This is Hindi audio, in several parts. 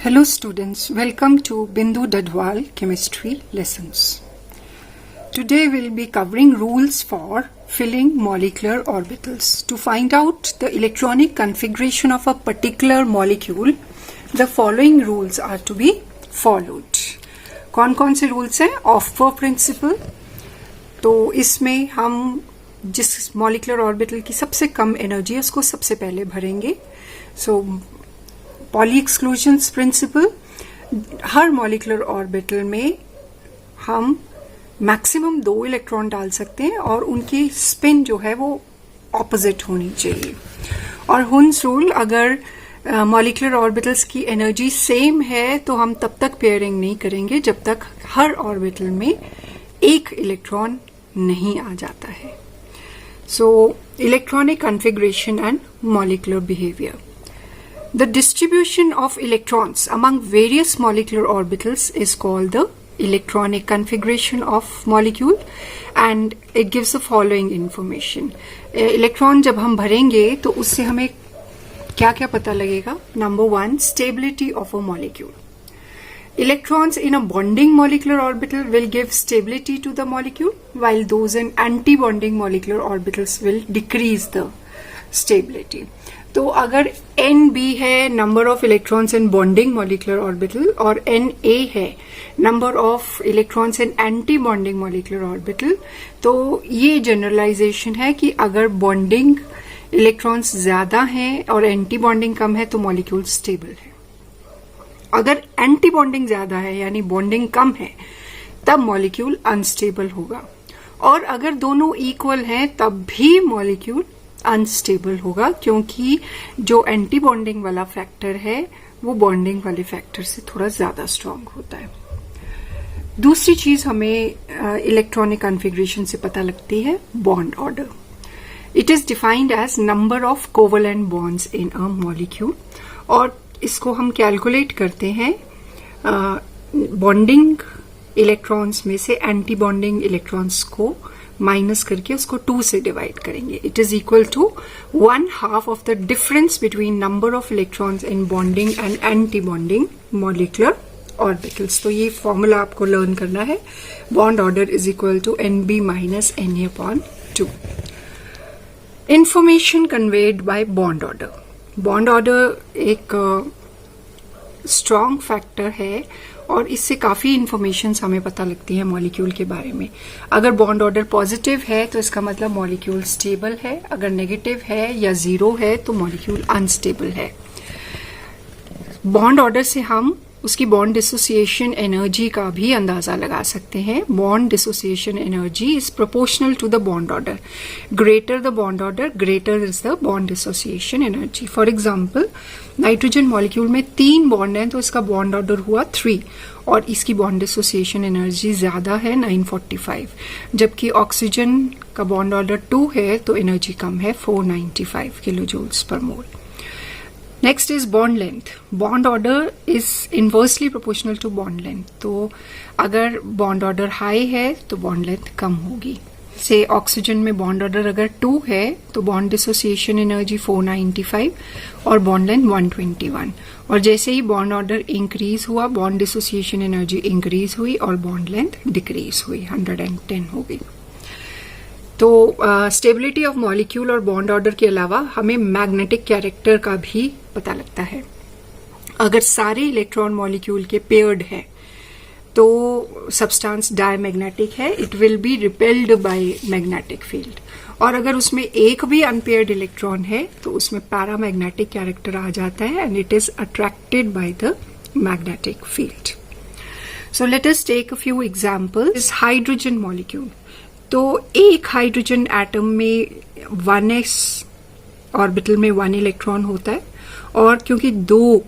Hello students, welcome to Bindu Dadwal Chemistry Lessons. Today we'll be covering rules for filling molecular orbitals. To find out the electronic configuration of a particular molecule, the following rules are to be followed. कौन-कौन से rules हैं? Offer principle. तो इसमें हम जिस molecular orbital की सबसे कम एनर्जी है उसको सबसे पहले भरेंगे. So पॉली एक्सक्लूजन प्रिंसिपल, हर मॉलिक्यूलर ऑर्बिटल में हम मैक्सिमम 2 इलेक्ट्रॉन डाल सकते हैं और उनकी स्पिन जो है वो ऑपोजिट होनी चाहिए. और हुन्स रूल, अगर मॉलिक्यूलर ऑर्बिटल्स की एनर्जी सेम है तो हम तब तक पेयरिंग नहीं करेंगे जब तक हर ऑर्बिटल में एक इलेक्ट्रॉन नहीं आ जाता है. So electronic configuration and molecular behaviour. The distribution of electrons among various molecular orbitals is called the electronic configuration of molecule and it gives the following information. Electron जब हम भरेंगे तो उससे हमें क्या क्या पता लगेगा? Number 1, stability of a molecule. Electrons in a bonding molecular orbital will give stability to the molecule while those in anti-bonding molecular orbitals will decrease the stability. तो अगर NB है number of electrons in bonding molecular orbital और NA है number of electrons in anti bonding molecular orbital, तो ये जनरलाइजेशन है कि अगर बॉन्डिंग इलेक्ट्रॉन्स ज्यादा हैं और एंटी बॉन्डिंग कम है तो मॉलिक्यूल स्टेबल है. अगर एंटी बॉन्डिंग ज्यादा है यानी बॉन्डिंग कम है तब मॉलिक्यूल अनस्टेबल होगा. और अगर दोनों इक्वल हैं तब भी मॉलिक्यूल अनस्टेबल होगा, क्योंकि जो एंटी बॉन्डिंग वाला फैक्टर है वो बॉन्डिंग वाले फैक्टर से थोड़ा ज्यादा स्ट्रांग होता है. दूसरी चीज हमें इलेक्ट्रॉनिक कॉन्फ़िगरेशन से पता लगती है bond order. It is defined as number of covalent bonds in a molecule और इसको हम कैलकुलेट करते हैं बॉन्डिंग इलेक्ट्रॉन्स में से एंटी बॉन्डिंग इलेक्ट्रॉन्स को माइनस करके उसको 2 से डिवाइड करेंगे. It is equal to 1/2 of the difference between number of electrons in bonding and anti bonding molecular orbitals. तो ये फॉर्मूला आपको लर्न करना है. Bond order is equal to NB minus Na/2. Information conveyed by bond order. Bond order एक स्ट्रॉन्ग फैक्टर है और इससे काफी इंफॉर्मेशन हमें पता लगती है मॉलिक्यूल के बारे में. अगर बॉन्ड ऑर्डर पॉजिटिव है तो इसका मतलब मॉलिक्यूल स्टेबल है, अगर नेगेटिव है या 0 है तो मॉलिक्यूल अनस्टेबल है. बॉन्ड ऑर्डर से हम उसकी बॉन्ड डिसोसिएशन एनर्जी का भी अंदाजा लगा सकते हैं. Bond dissociation energy is proportional to the bond order. Greater the bond order greater is the bond dissociation energy. For example, nitrogen molecule में 3 बॉन्ड हैं तो इसका बॉन्ड ऑर्डर हुआ 3 और इसकी बॉन्ड डिसोसिएशन एनर्जी ज्यादा है 945, जबकि ऑक्सीजन का बॉन्ड ऑर्डर 2 है तो एनर्जी कम है 495 किलो जूल्स पर mole. Next is bond length. Bond order is inversely proportional to bond length. तो अगर बॉन्ड ऑर्डर हाई है तो बॉन्ड लेंथ कम होगी. से ऑक्सीजन में बॉन्ड ऑर्डर अगर 2 है तो बॉन्ड डिसोसिएशन एनर्जी 495 और बॉन्ड लेंथ 121. और जैसे ही बॉन्ड ऑर्डर इंक्रीज हुआ बॉन्ड डिसोसिएशन एनर्जी इंक्रीज हुई और बॉन्ड लेंथ डिक्रीज हुई, 110 हो गई. तो स्टेबिलिटी ऑफ मॉलिक्यूल और बॉन्ड ऑर्डर के अलावा हमें मैग्नेटिक कैरेक्टर का भी पता लगता है. अगर सारे इलेक्ट्रॉन मॉलिक्यूल के पेयर्ड है तो सब्सटेंस डायमैग्नेटिक है, it will be repelled by magnetic field. और अगर उसमें एक भी अनपेयर्ड इलेक्ट्रॉन है तो उसमें पैरामैग्नेटिक कैरेक्टर आ जाता है and it is attracted by the magnetic field. So let us take a few examples. Hydrogen molecule. तो एक हाइड्रोजन एटम में 1s ऑर्बिटल में 1 इलेक्ट्रॉन होता है और क्योंकि 2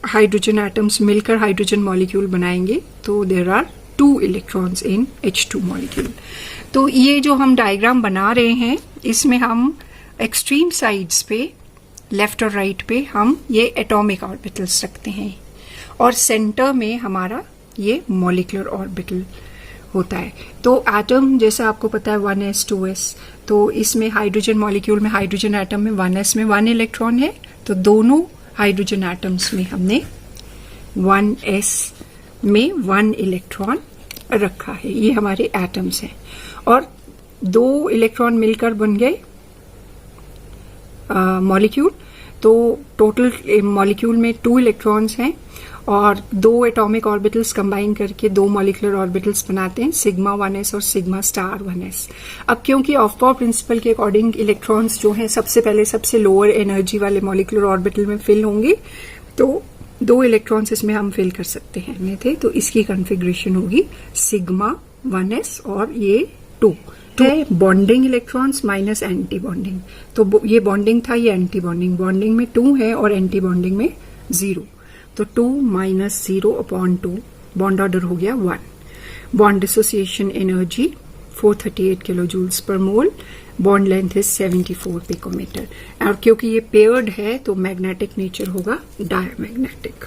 हाइड्रोजन एटम्स मिलकर हाइड्रोजन मॉलिक्यूल बनाएंगे तो there are 2 electrons in H2 molecule. तो ये जो हम डायग्राम बना रहे हैं इसमें हम एक्सट्रीम साइड्स पे लेफ्ट और राइट पे हम ये एटॉमिक ऑर्बिटल्स रखते हैं और सेंटर में हमारा ये मॉलिक्यूलर ऑर्बिटल होता है. तो एटम जैसा आपको पता है 1s 2s, तो इसमें हाइड्रोजन मॉलिक्यूल में हाइड्रोजन एटम में 1s में 1 इलेक्ट्रॉन है तो दोनों हाइड्रोजन एटम्स में हमने 1s में 1 इलेक्ट्रॉन रखा है। ये हमारे एटम्स हैं और 2 इलेक्ट्रॉन मिलकर बन गए मॉलिक्यूल। तो टोटल मॉलिक्यूल में 2 इलेक्ट्रॉन्स हैं और 2 एटॉमिक ऑर्बिटल्स कंबाइन करके 2 मॉलिक्यूलर ऑर्बिटल्स बनाते हैं, सिग्मा 1s और सिग्मा स्टार 1s। अब क्योंकि ऑफ-पावर प्रिंसिपल के अकॉर्डिंग इलेक्ट्रॉन्स जो हैं सबसे पहले सबसे लोअर एनर्जी वाले मॉलिक्यूलर ऑर्बिटल में फिल होंगे, तो 2 इलेक्ट्रॉन्स इसमें हम फिल कर सकते हैं थे। तो इसकी कॉन्फ़िगरेशन होगी सिग्मा 1s और ये 2 है bonding electrons minus anti bonding. तो ये बॉन्डिंग था, ये एंटी बॉन्डिंग। बॉन्डिंग में 2 है और एंटी बॉन्डिंग में 0। तो 2 माइनस 0/2 बॉन्ड ऑर्डर हो गया 1। Bond dissociation energy 438 kilo joules पर mole. Bond length is 74 picometre. और क्योंकि ये पेयर्ड है तो मैग्नेटिक नेचर होगा diamagnetic.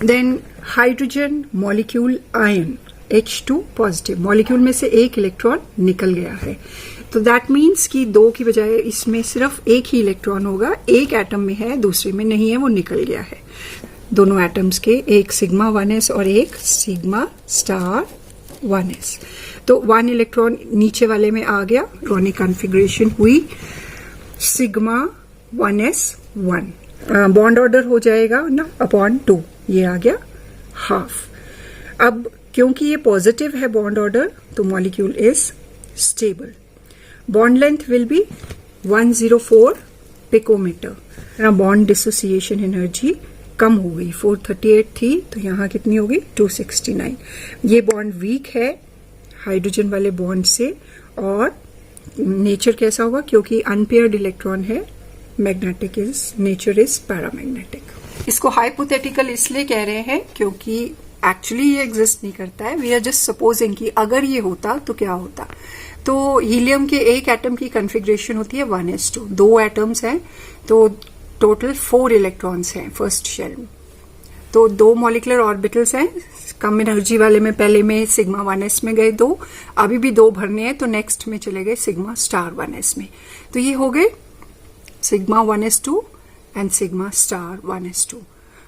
Then hydrogen molecule ion H2 positive, molecule में से 1 इलेक्ट्रॉन निकल गया है। तो दैट मीन्स कि 2 की बजाय इसमें सिर्फ 1 ही इलेक्ट्रॉन होगा। एक एटम में है, दूसरे में नहीं है, वो निकल गया है। दोनों एटम्स के, एक सिग्मा 1s और एक सिग्मा स्टार 1s। तो 1 इलेक्ट्रॉन नीचे वाले में आ गया, इलेक्ट्रॉनिक कॉन्फ़िगरेशन हुई सिग्मा 1s 1। बॉन्ड ऑर्डर हो जाएगा ना अपॉन 2, ये आ गया हाफ। अब क्योंकि ये पॉजिटिव है बॉन्ड ऑर्डर, तो molecule is stable. Bond length will be 104 picometre. Bond dissociation energy कम हो गई, 438 थी तो यहां कितनी होगी 269। ये बॉन्ड वीक है हाइड्रोजन वाले बॉन्ड से और नेचर कैसा होगा, क्योंकि अनपेयर्ड इलेक्ट्रॉन है, magnetic is nature is paramagnetic. इसको हाइपोथेटिकल इसलिए कह रहे हैं क्योंकि एक्चुअली ये एग्जिस्ट नहीं करता है। वी आर जस्ट सपोजिंग कि अगर ये होता तो क्या होता। तो हीलियम के एक एटम की कॉन्फ़िगरेशन होती है 1s2, 2 एटम्स हैं तो टोटल 4 इलेक्ट्रॉन्स हैं फर्स्ट शेल में। तो 2 मॉलिक्यूलर ऑर्बिटल्स हैं, कम एनर्जी वाले में पहले में सिग्मा 1s में गए 2, अभी भी 2 भरने हैं तो नेक्स्ट में चले गए सिग्मा स्टार 1s में। तो ये हो गए sigma 1s2 and sigma star 1s2।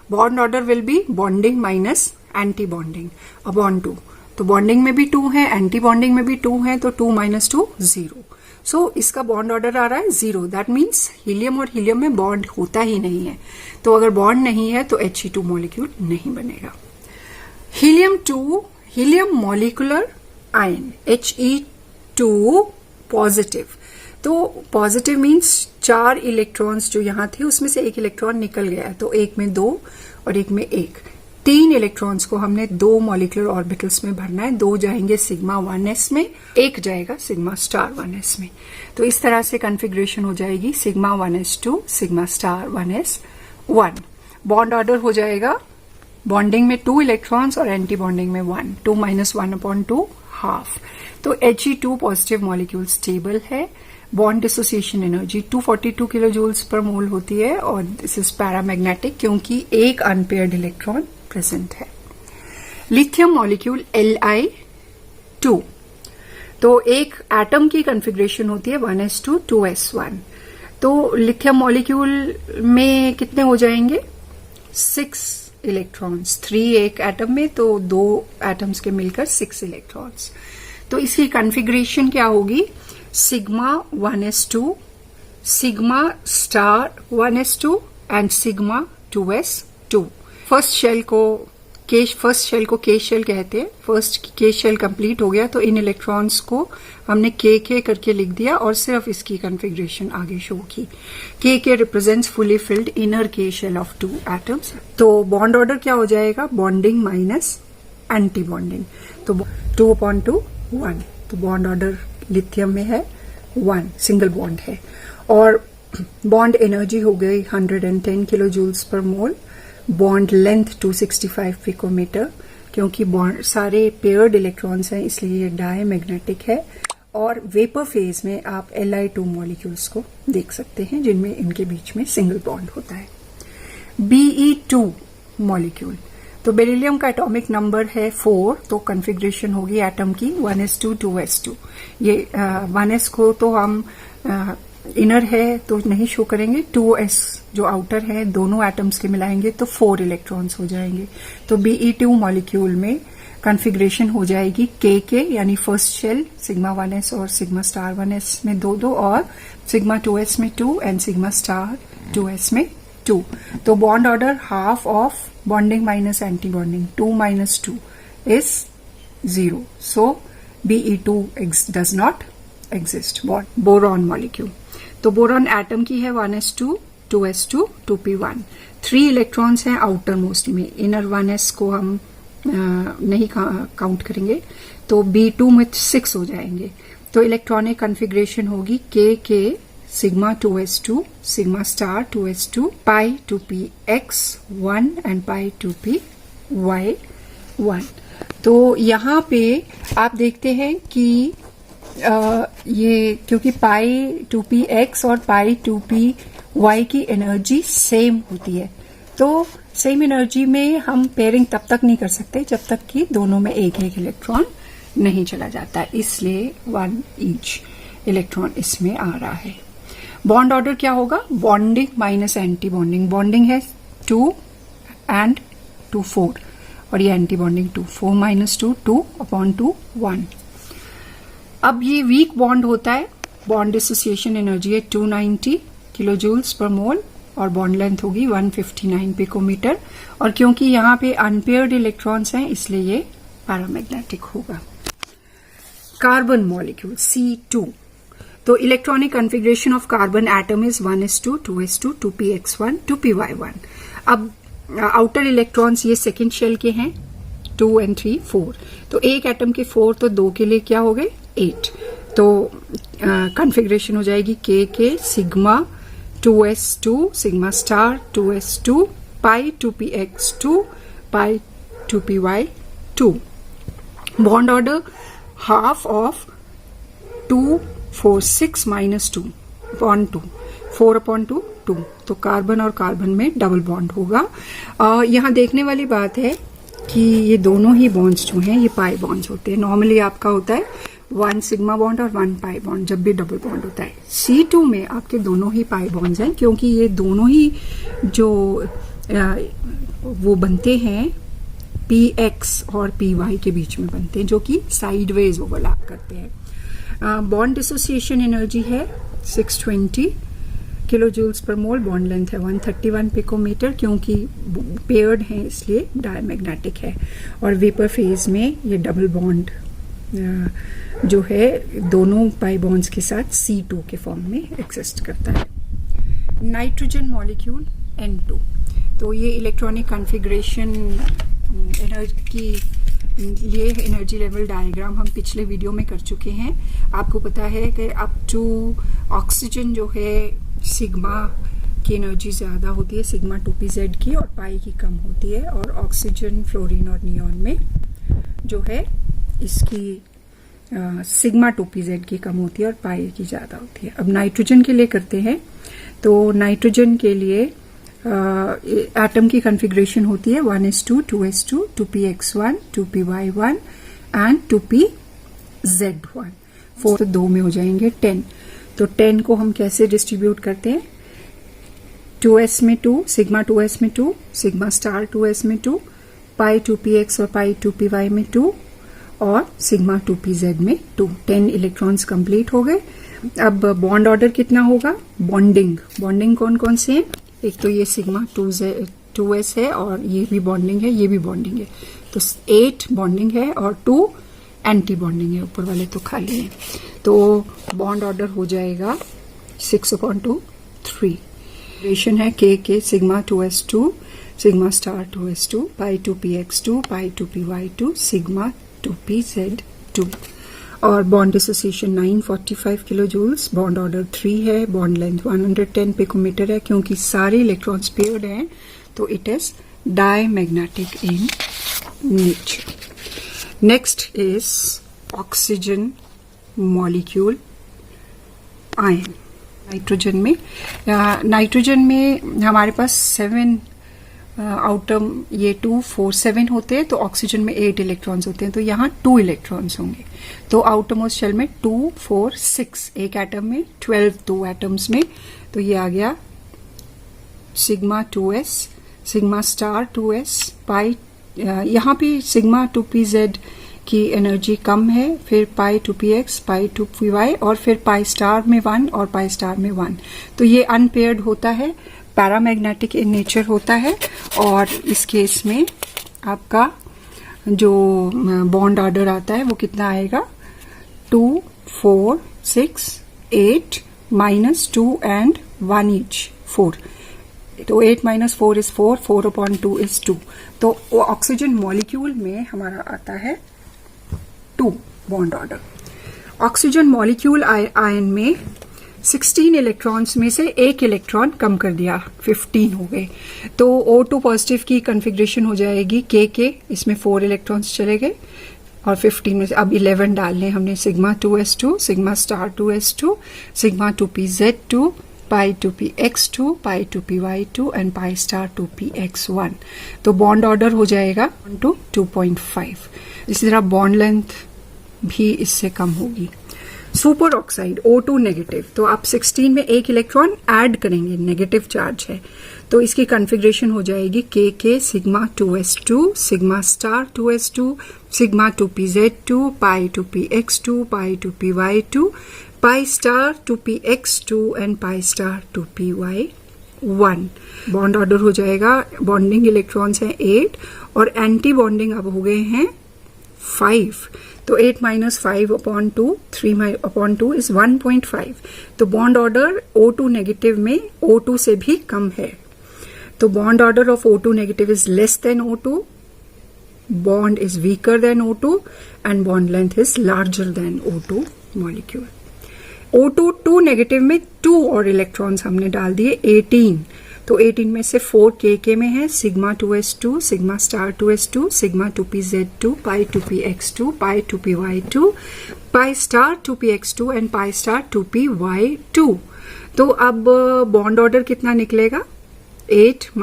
Bond order will be bonding minus anti bonding upon 2। तो बॉन्डिंग में भी 2 है, एंटी बॉन्डिंग में भी 2 है, तो 2 माइनस 2 0। सो इसका बॉन्ड ऑर्डर आ रहा है 0। दैट मीन्स हीलियम और हीलियम में बॉन्ड होता ही नहीं है। तो अगर बॉन्ड नहीं है तो He2 मॉलिक्यूल नहीं बनेगा। Helium 2, helium molecular ion He2 positive. तो पॉजिटिव मीन्स 4 इलेक्ट्रॉन्स जो यहां थे उसमें से 1 इलेक्ट्रॉन निकल गया, तो एक में 2 और एक में 1। 3 इलेक्ट्रॉन्स को हमने 2 मॉलिक्यूलर ऑर्बिटल्स में भरना है। 2 जाएंगे सिग्मा 1s में, 1 जाएगा सिग्मा स्टार 1s में। तो इस तरह से कॉन्फ़िगरेशन हो जाएगी sigma 1s2 sigma star 1s 1। Bond order हो जाएगा बॉन्डिंग में 2 इलेक्ट्रॉन्स और एंटी बॉन्डिंग में 1, 2 माइनस 1/2 हाफ। तो He2 पॉजिटिव मॉलिक्यूल स्टेबल है। Bond dissociation energy 242 kilo joules पर मोल होती है और दिस इज पैरामैग्नेटिक क्योंकि एक अनपेयर्ड इलेक्ट्रॉन प्रेजेंट है। लिथियम मॉलिक्यूल Li2, तो एक एटम की कॉन्फ़िगरेशन होती है 1s2 2s1। तो लिथियम मॉलिक्यूल में कितने हो जाएंगे 6 इलेक्ट्रॉन्स, 3 एक एटम में तो 2 एटम्स के मिलकर 6 इलेक्ट्रॉन्स। तो इसकी कॉन्फ़िगरेशन क्या होगी sigma 1s2 sigma star 1s2 and sigma 2s2। First shell को के शेल कहते हैं। फर्स्ट के शेल कंप्लीट हो गया तो इन इलेक्ट्रॉन्स को हमने के करके लिख दिया और सिर्फ इसकी कॉन्फ़िगरेशन आगे शो की। के रिप्रेजेंट्स फुली फिल्ड इनर के शेल ऑफ 2 एटम्स। तो बॉन्ड ऑर्डर क्या हो जाएगा बॉन्डिंग माइनस एंटी बॉन्डिंग, तो 2/2 1। तो बॉन्ड ऑर्डर लिथियम में है 1, सिंगल बॉन्ड है। और बॉन्ड एनर्जी हो गई 110 किलो जूल्स पर मोल। बॉन्ड लेंथ 265 पिकोमीटर, क्योंकि बॉन्ड सारे पेयर्ड इलेक्ट्रॉन्स हैं इसलिए ये डायमैग्नेटिक है। और वेपर फेज में आप Li2 मॉलिक्यूल्स को देख सकते हैं जिनमें इनके बीच में सिंगल बॉन्ड होता है। Be2 मॉलिक्यूल, तो बेरिलियम का एटॉमिक नंबर है 4, तो कॉन्फ़िगरेशन होगी एटम की 1s2 2s2। ये 1s को तो हम इनर है तो नहीं शो करेंगे, 2s जो आउटर है दोनों एटम्स के मिलाएंगे तो 4 इलेक्ट्रॉन्स हो जाएंगे। तो Be2 मॉलिक्यूल में कॉन्फ़िगरेशन हो जाएगी k यानी फर्स्ट शेल सिग्मा 1s और सिग्मा स्टार 1s में 2 और सिग्मा 2s में 2 एंड सिग्मा स्टार 2s में 2। तो bond order half of bonding minus anti bonding 2 minus 2 is 0. So Be2 does not exist. Boron molecule, तो बोरॉन एटम की है 1s2 2s2 2p1। 3 इलेक्ट्रॉन्स हैं आउटर मोस्ट में, इनर 1s को हम नहीं काउंट करेंगे, तो B2 में 6 हो जाएंगे। तो इलेक्ट्रॉनिक कॉन्फ़िगरेशन होगी k sigma 2s2 sigma star 2s2 pi 2px1 and pi 2py1। तो यहाँ पे आप देखते हैं कि ये क्योंकि पाई 2px और पाई 2py की एनर्जी सेम होती है, तो सेम एनर्जी में हम पेयरिंग तब तक नहीं कर सकते जब तक कि दोनों में एक इलेक्ट्रॉन नहीं चला जाता, इसलिए 1 ईच इलेक्ट्रॉन इसमें आ रहा है। बॉन्ड ऑर्डर क्या होगा? Bonding minus anti bonding. Bonding है 2 एंड 2 4 और ये एंटी बॉन्डिंग 2 4 minus 2 2/2 1। अब ये वीक बॉन्ड होता है, बॉन्ड डिसोसिएशन एनर्जी है 290 किलोजूल्स पर मोल और बॉन्ड लेंथ होगी 159 पिकोमीटर। और क्योंकि यहाँ पे अनपेयर्ड इलेक्ट्रॉन्स हैं इसलिए ये पैरामैग्नेटिक होगा। कार्बन मॉलिक्यूल C2, तो electronic configuration of carbon atom is 1s2 2s2 2px1 2py1। अब आउटर इलेक्ट्रॉन्स ये सेकेंड शेल के हैं 2 and 3 4, तो एक एटम के 4 तो 2 के लिए क्या हो गए 8। तो कॉन्फ़िगरेशन हो जाएगी k sigma 2s2 sigma star 2s2 pi 2px2 pi 2py2। Bond order half of 2 4 6 minus 2 bond 2 4/2 2। तो कार्बन और कार्बन में डबल बॉन्ड होगा। यहाँ देखने वाली बात है कि ये दोनों ही बॉन्ड्स जो हैं ये पाई बॉन्ड्स होते हैं। नॉर्मली आपका होता है 1 सिग्मा बॉन्ड और 1 पाई बॉन्ड जब भी डबल बॉन्ड होता है। C2 में आपके दोनों ही पाई बॉन्ड्स हैं क्योंकि ये दोनों ही जो वो बनते हैं px और py के बीच में बनते हैं जो कि साइडवेज ओवरलैप करते हैं। बॉन्ड डिसोसिएशन एनर्जी है 620 किलोजूल्स पर मोल, बॉन्ड लेंथ है 131 पिकोमीटर क्योंकि पेयर्ड हैं इसलिए डायमैग्नेटिक है। और वेपर फेज में ये डबल बॉन्ड जो है दोनों पाई बॉन्ड्स के साथ C2 के फॉर्म में एग्जिस्ट करता है। नाइट्रोजन मॉलिक्यूल N2, तो ये इलेक्ट्रॉनिक कॉन्फ़िगरेशन की ये एनर्जी लेवल डायग्राम हम पिछले वीडियो में कर चुके हैं। आपको पता है कि अप टू ऑक्सीजन जो है सिग्मा की एनर्जी ज़्यादा होती है, सिग्मा 2pz की, और पाई की कम होती है। और ऑक्सीजन फ्लोरीन और नियॉन में जो है इसकी सिग्मा 2pz की कम होती है और पाई की ज़्यादा होती है। अब नाइट्रोजन के लिए करते हैं, तो नाइट्रोजन के लिए एटम की कॉन्फ़िगरेशन होती है 1s2 2s2 2px1 2py1 and 2pz1। 4 2 में हो जाएंगे 10। तो 10 को हम कैसे डिस्ट्रीब्यूट करते हैं? 2s में 2 सिग्मा 2s में 2 सिग्मा स्टार 2s में 2 पाई 2px और पाई 2py में 2 और सिग्मा 2pz में 2। 10 इलेक्ट्रॉन्स कंप्लीट हो गए। अब बॉन्ड ऑर्डर कितना होगा? बॉन्डिंग कौन कौन से हैं? एक तो ये सिग्मा 2s है और ये भी बॉन्डिंग है, ये भी बॉन्डिंग है, तो 8 बॉन्डिंग है और 2 एंटी बॉन्डिंग है, ऊपर वाले तो खाली है। तो बॉन्ड ऑर्डर हो जाएगा 6/2 3। रिलेशन है k sigma 2s2 sigma star 2s2 पाई 2px2 पाई 2py2 सिग्मा 2pz2। और बॉन्ड डिसोसिएशन 945 किलोजूल्स, बॉन्ड ऑर्डर 3 है, बॉन्ड लेंथ 110 पिकोमीटर है। क्योंकि सारे इलेक्ट्रॉन्स पेयर्ड हैं तो it is diamagnetic in nature. Next is oxygen molecule ion. Nitrogen में हमारे पास 7 आउटम ये 2 4 7 होते हैं, तो ऑक्सीजन में 8 इलेक्ट्रॉन्स होते हैं, तो यहाँ 2 इलेक्ट्रॉन्स होंगे। तो आउटरमोस्ट शेल में 2 4 6 एक एटम में, 12 2 एटम्स में, तो ये आ गया sigma 2s, sigma star 2s, पाई यहाँ पे सिग्मा 2pz की एनर्जी कम है, फिर पाई 2px, पाई 2py और फिर पाई स्टार में 1 और पाई स्टार में 1। तो ये अनपेयर्ड होता है, पैरामैग्नेटिक इन नेचर होता है, और इस केस में आपका जो बॉन्ड ऑर्डर आता है वो कितना आएगा, 2 4 6 8 -2 एंड 1 ईच 4। तो 8 - 4 इज 4, 4/2 इज 2। तो ऑक्सीजन मॉलिक्यूल में हमारा आता है 2 bond order. Oxygen molecule ion में 16 इलेक्ट्रॉन्स में से एक इलेक्ट्रॉन कम कर दिया, 15 हो गए, तो O2 पॉजिटिव की कॉन्फ़िगरेशन हो जाएगी K, इसमें 4 इलेक्ट्रॉन्स चले गए, और 15 में से अब 11 डालने हमने, sigma 2s2, sigma star 2s2, sigma 2pz2, pi 2px2, pi 2py2 and pi star 2px1। तो बॉन्ड ऑर्डर हो जाएगा 2.5। इसी तरह बॉन्ड लेंथ भी इससे कम होगी। सुपर ऑक्साइड O2 नेगेटिव, तो आप 16 में एक इलेक्ट्रॉन ऐड करेंगे, नेगेटिव चार्ज है, तो इसकी कॉन्फ़िगरेशन हो जाएगी K sigma 2s2, sigma star 2s2, sigma 2pz2, pi 2px2, pi 2py2, pi star 2px2 and pi star 2py1। Bond order हो जाएगा, बॉन्डिंग इलेक्ट्रॉन्स हैं 8 और एंटी बॉन्डिंग अब हो गए हैं 5। तो 8 - 5/2, 3/2 इज 1.5। तो बॉन्ड ऑर्डर O2 नेगेटिव में O2 से भी कम है। तो bond order of O2 negative is less than O2, bond is weaker than O2 and bond length is larger than O2 molecule. O2 2 negative में 2 और इलेक्ट्रॉन्स हमने डाल दिए 18, तो 18 में से 4 K में है, sigma 2s2, sigma star 2s2, sigma 2pz2, pi 2px2, pi 2py2, pi star 2px2 and pi star 2py2। तो अब बॉन्ड ऑर्डर कितना निकलेगा, 8 -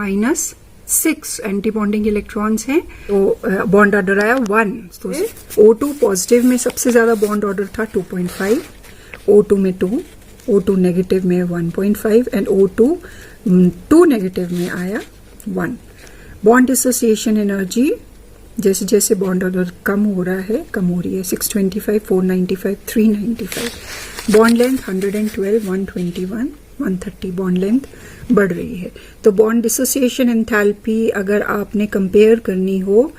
6 एंटी बॉन्डिंग इलेक्ट्रॉन्स हैं, तो बॉन्ड ऑर्डर आया 1। तो O2 पॉजिटिव में सबसे ज्यादा बॉन्ड ऑर्डर था 2.5, O2 में 2, O2 नेगेटिव में 1.5 एंड O2 2 नेगेटिव में आया 1। बॉन्ड डिसोसिएशन एनर्जी जैसे जैसे बॉन्ड ऑर्डर कम हो रहा है, कम हो रही है, 625, 495, 395। बॉन्ड लेंथ 112, 121, 130 बॉन्ड लेंथ बढ़ रही है। तो बॉन्ड डिसोसिएशन एंथैल्पी अगर आपने कंपेयर करनी हो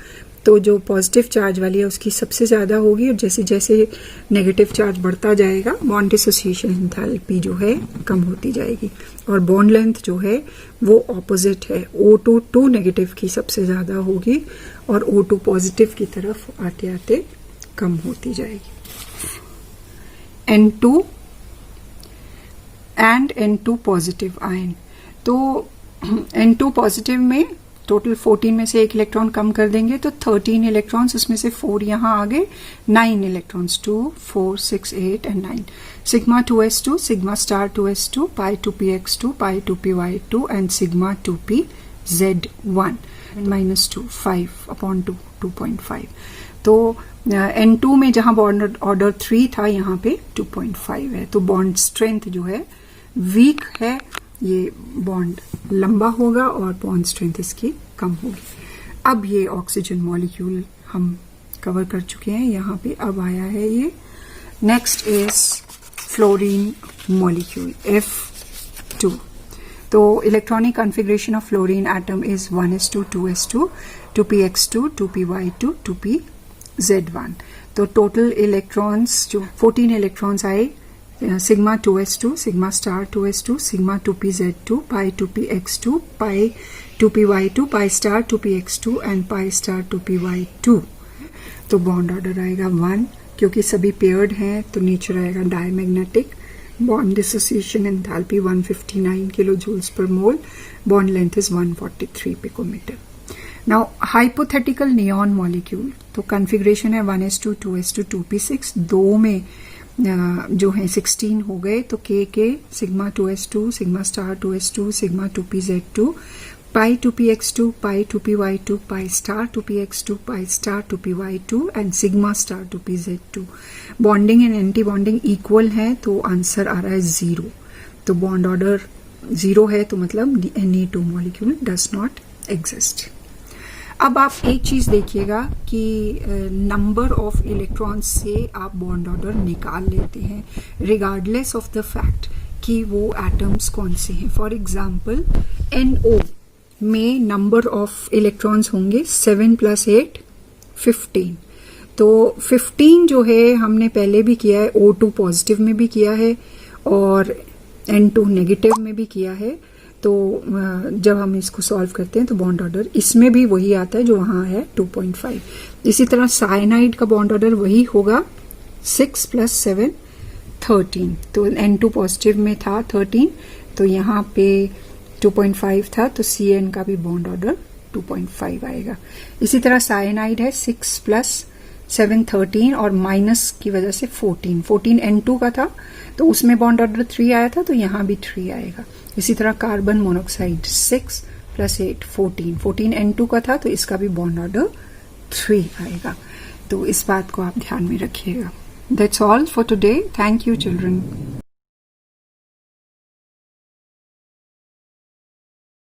तो जो पॉजिटिव चार्ज वाली है उसकी सबसे ज्यादा होगी, और जैसे जैसे नेगेटिव चार्ज बढ़ता जाएगा बॉन्ड डिसोसिएशन एंथैल्पी जो है कम होती जाएगी। और बॉन्ड लेंथ जो है वो ऑपोजिट है, O2 2 नेगेटिव की सबसे ज्यादा होगी और O2 पॉजिटिव की तरफ आते आते कम होती जाएगी। N2 and N2 positive ion, तो N2 पॉजिटिव में टोटल 14 में से एक इलेक्ट्रॉन कम कर देंगे तो 13 इलेक्ट्रॉन्स, उसमें से 4 यहाँ आ गए, 9 electrons, 2 4 6 8 and 9। Sigma 2s2, sigma star 2s2, pi 2px2, pi 2py2 and sigma 2pz1 -2 5/2 2.5। तो N2 में जहां बॉन्ड ऑर्डर 3 था यहाँ पे 2.5 है। तो बॉन्ड स्ट्रेंथ जो है वीक है, ये बॉन्ड लंबा होगा और बॉन्ड स्ट्रेंथ इसकी कम होगी। अब ये ऑक्सीजन मॉलिक्यूल हम कवर कर चुके हैं, यहाँ पे अब आया है ये next is fluorine molecule F2। तो electronic configuration of fluorine atom is 1s2 2s2 2px2 2py2 2pz1। तो टोटल इलेक्ट्रॉन्स जो 14 इलेक्ट्रॉन्स आए, sigma 2s2, sigma star 2s2, sigma 2pz2, pi 2px2, pi 2py2, pi star 2px2 and pi star 2py2। तो बॉन्ड ऑर्डर आएगा 1, क्योंकि सभी पेयर्ड हैं तो नेचर आएगा diamagnetic. Bond dissociation enthalpy 159 kilo joules पर mole, bond length is 143 picometre. Now hypothetical neon molecule, तो कॉन्फ़िगरेशन है 1s2 2s2 2p6, 2 में जो है 16 हो गए, तो K sigma 2s2, sigma star 2s2, sigma 2pz2, pi 2px2, pi 2py2, pi star 2px2, pi star 2py2 and sigma star 2pz2. Bonding and anti bonding equal है तो आंसर आ रहा है 0. तो बॉन्ड ऑर्डर 0 है तो मतलब Ne2 molecule does not exist. अब आप एक चीज देखिएगा कि नंबर ऑफ इलेक्ट्रॉन्स से आप बॉन्ड ऑर्डर निकाल लेते हैं रिगार्डलेस ऑफ द फैक्ट कि वो एटम्स कौन से हैं. फॉर एग्जाम्पल NO में नंबर ऑफ इलेक्ट्रॉन्स होंगे 7 + 8 15. तो 15 जो है हमने पहले भी किया है, O2 पॉजिटिव में भी किया है और N2 नेगेटिव में भी किया है. तो जब हम इसको सॉल्व करते हैं तो बॉन्ड ऑर्डर इसमें भी वही आता है जो वहां है 2.5. इसी तरह साइनाइड का बॉन्ड ऑर्डर वही होगा 6 + 7 13. तो N2 पॉजिटिव में था 13, तो यहाँ पे 2.5 था तो Cn का भी बॉन्ड ऑर्डर 2.5 आएगा. इसी तरह साइनाइड है 6 + 7 13 और माइनस की वजह से 14 N2 का था तो उसमें बॉन्ड ऑर्डर 3 आया था तो यहाँ भी 3 आएगा. इसी तरह कार्बन मोनोक्साइड 6 + 8 14 N2 का था तो इसका भी बॉन्ड ऑर्डर 3 आएगा. तो इस बात को आप ध्यान में रखिएगा. That's all for today. Thank you, children.